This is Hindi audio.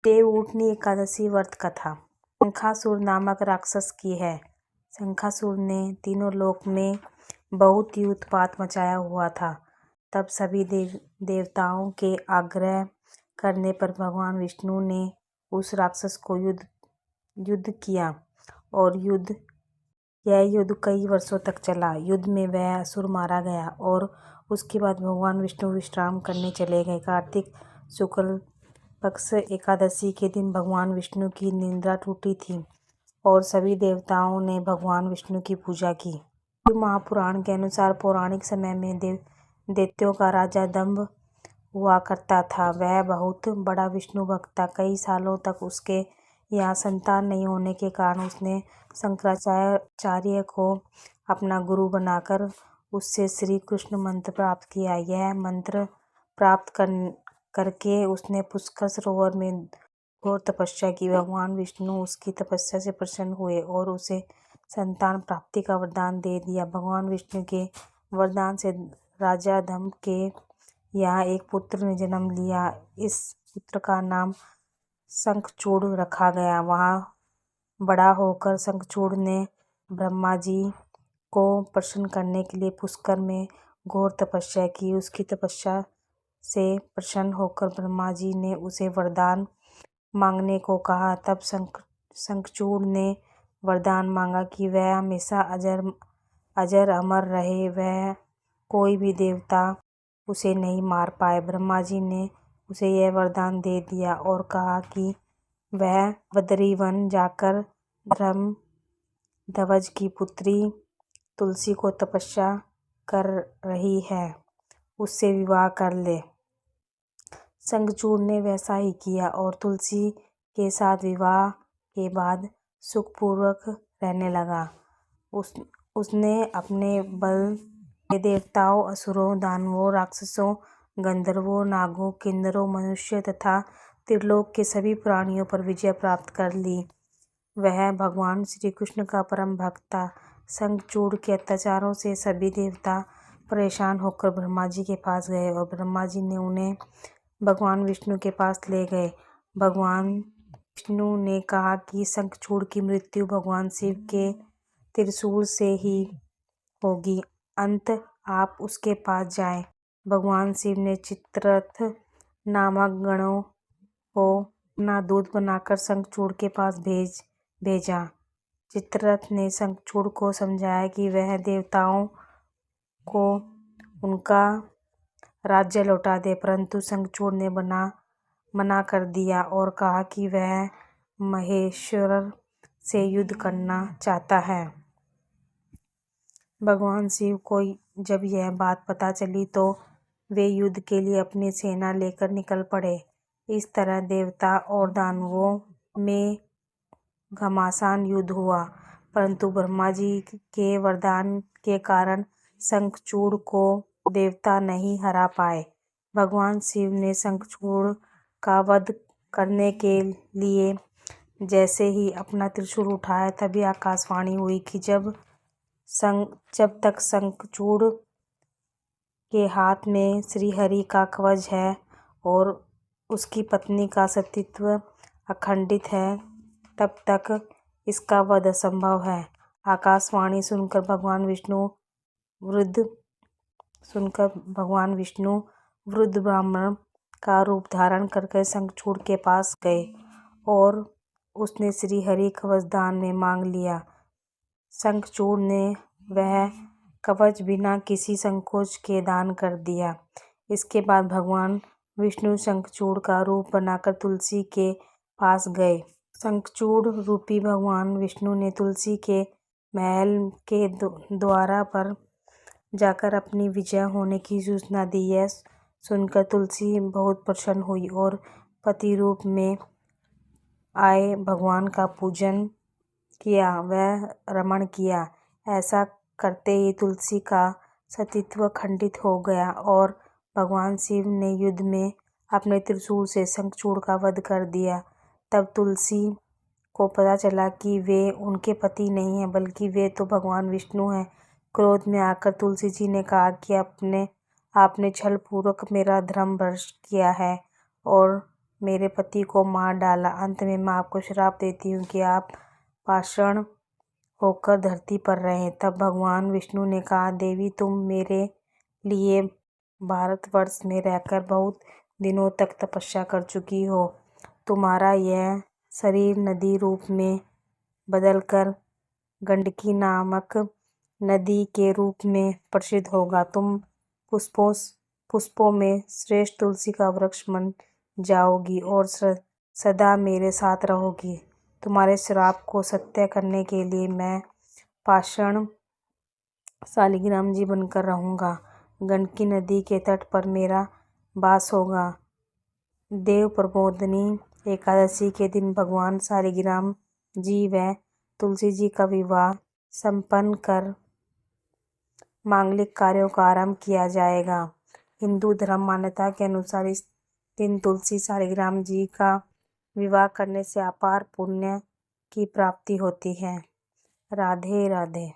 देवउठनी एकादशी व्रत कथा शंखासुर नामक राक्षस की है। शंखासुर ने तीनों लोक में बहुत ही उत्पात मचाया हुआ था। तब सभी देवताओं के आग्रह करने पर भगवान विष्णु ने उस राक्षस को युद्ध किया और यह युद्ध कई वर्षों तक चला। युद्ध में वह असुर मारा गया और उसके बाद भगवान विष्णु विश्राम करने चले गए। कार्तिक शुक्ल पक्ष एकादशी के दिन भगवान विष्णु की निद्रा टूटी थी और सभी देवताओं ने भगवान विष्णु की पूजा की। शिव महापुराण के अनुसार पौराणिक समय में दैत्यों का राजा दंभ हुआ करता था। वह बहुत बड़ा विष्णु भक्त था। कई सालों तक उसके यहाँ संतान नहीं होने के कारण उसने शंकराचार्य को अपना गुरु बनाकर उससे श्री कृष्ण मंत्र प्राप्त किया। यह मंत्र प्राप्त करके उसने पुष्कर सरोवर में घोर तपस्या की। भगवान विष्णु उसकी तपस्या से प्रसन्न हुए और उसे संतान प्राप्ति का वरदान दे दिया। भगवान विष्णु के वरदान से राजा दंभ के यहाँ एक पुत्र ने जन्म लिया। इस पुत्र का नाम शंखचूड़ रखा गया। वहाँ बड़ा होकर शंखचूड़ ने ब्रह्मा जी को प्रसन्न करने के लिए पुष्कर में घोर तपस्या की। उसकी तपस्या से प्रसन्न होकर ब्रह्मा जी ने उसे वरदान मांगने को कहा। तब शंखचूड़ ने वरदान मांगा कि वह हमेशा अजर अमर रहे। वह कोई भी देवता उसे नहीं मार पाए। ब्रह्मा जी ने उसे यह वरदान दे दिया और कहा कि वह बदरी वन जाकर ध्वज की पुत्री तुलसी को तपस्या कर रही है, उससे विवाह कर ले। शंखचूड़ ने वैसा ही किया और तुलसी के साथ विवाह के बाद सुखपूर्वक रहने लगा। उसने अपने बल से देवताओं, असुरों, दानवों, राक्षसों, गंधर्वों, नागों, किन्नरों, मनुष्य तथा त्रिलोक के सभी प्राणियों पर विजय प्राप्त कर ली। वह भगवान श्री कृष्ण का परम भक्त था। शंखचूड़ के अत्याचारों से सभी देवता परेशान होकर ब्रह्मा जी के पास गए और ब्रह्मा जी ने उन्हें भगवान विष्णु के पास ले गए। भगवान विष्णु ने कहा कि शंखचूड़ की मृत्यु भगवान शिव के त्रिशूल से ही होगी। अंत आप उसके पास जाएं। भगवान शिव ने चित्ररथ नामक गणों को अपना दूत बनाकर शंखचूड़ के पास भेजा। चित्ररथ ने शंखचूड़ को समझाया कि वह देवताओं को उनका राज्य लौटा दे, परंतु शंखचूड़ ने मना कर दिया और कहा कि वह महेश्वर से युद्ध करना चाहता है। भगवान शिव को जब यह बात पता चली तो वे युद्ध के लिए अपनी सेना लेकर निकल पड़े। इस तरह देवता और दानवों में घमासान युद्ध हुआ, परंतु ब्रह्मा जी के वरदान के कारण शंखचूड़ को देवता नहीं हरा पाए। भगवान शिव ने शंखचूड़ का वध करने के लिए जैसे ही अपना त्रिशूल उठाया तभी आकाशवाणी हुई कि जब तक शंखचूड़ के हाथ में श्रीहरि का कवच है और उसकी पत्नी का अस्तित्व अखंडित है, तब तक इसका वध असंभव है। आकाशवाणी सुनकर भगवान विष्णु वृद्ध ब्राह्मण का रूप धारण करके शंखचूड़ के पास गए और उसने श्रीहरि कवच दान में मांग लिया। शंखचूड़ ने वह कवच बिना किसी संकोच के दान कर दिया। इसके बाद भगवान विष्णु शंखचूड़ का रूप बनाकर तुलसी के पास गए। शंखचूड़ रूपी भगवान विष्णु ने तुलसी के महल के द्वार पर जाकर अपनी विजय होने की सूचना दी। यह सुनकर तुलसी बहुत प्रसन्न हुई और पति रूप में आए भगवान का पूजन किया, वह रमण किया। ऐसा करते ही तुलसी का अस्तित्व खंडित हो गया और भगवान शिव ने युद्ध में अपने त्रिशूल से शंखचूड़ का वध कर दिया। तब तुलसी को पता चला कि वे उनके पति नहीं हैं, बल्कि वे तो भगवान विष्णु हैं। क्रोध में आकर तुलसी जी ने कहा कि आपने छल पूर्वक मेरा धर्म भ्रष्ट किया है और मेरे पति को मार डाला। अंत में मैं आपको श्राप देती हूँ कि आप पाषाण होकर धरती पर रहें। तब भगवान विष्णु ने कहा, देवी तुम मेरे लिए भारतवर्ष में रहकर बहुत दिनों तक तपस्या कर चुकी हो। तुम्हारा यह शरीर नदी रूप में बदलकर गंडकी नामक नदी के रूप में प्रसिद्ध होगा। तुम पुष्पों में श्रेष्ठ तुलसी का वृक्ष बन जाओगी और सदा मेरे साथ रहोगी। तुम्हारे श्राप को सत्य करने के लिए मैं पाषाण शालिग्राम जी बनकर रहूंगा। गंडकी नदी के तट पर मेरा वास होगा। देव प्रबोधिनी एकादशी के दिन भगवान शालिग्राम जी व तुलसी जी का विवाह संपन्न कर मांगलिक कार्यों का आरंभ किया जाएगा। हिंदू धर्म मान्यता के अनुसार इस दिन तुलसी शालिग्राम जी का विवाह करने से अपार पुण्य की प्राप्ति होती है। राधे राधे।